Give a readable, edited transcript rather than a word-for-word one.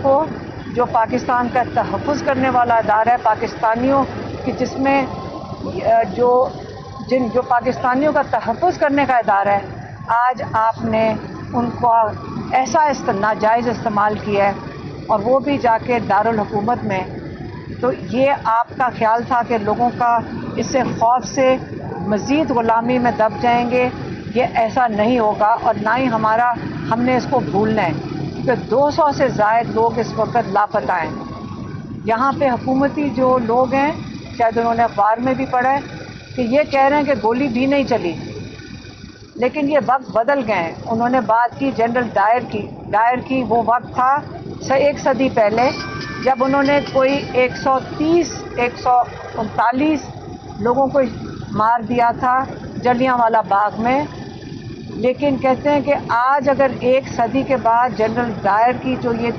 کو جو پاکستان کا تحفظ کرنے والا ادارہ ہے پاکستانیوں کی، جس میں جو پاکستانیوں کا تحفظ کرنے کا ادارہ ہے، آج آپ نے ان کو ایسا ناجائز استعمال کیا ہے، اور وہ بھی جا کے دارالحکومت میں. تو یہ آپ کا خیال تھا کہ لوگوں کا اس سے خوف سے مزید غلامی میں دب جائیں گے. یہ ایسا نہیں ہوگا، اور نہ ہی ہم نے اس کو بھولنا ہے کہ 200 سے زائد لوگ اس وقت لاپتہ ہیں. یہاں پہ حکومتی جو لوگ ہیں، شاید انہوں نے اخبار میں بھی پڑھا ہے کہ یہ کہہ رہے ہیں کہ گولی بھی نہیں چلی، لیکن یہ وقت بدل گئے ہیں. انہوں نے بات کی جنرل ڈائر کی. وہ وقت تھا 1 صدی پہلے، جب انہوں نے کوئی 139 لوگوں کو مار دیا تھا جلیانوالہ باغ میں. لیکن کہتے ہیں کہ آج اگر 1 صدی کے بعد جنرل ڈائر کی جو یہ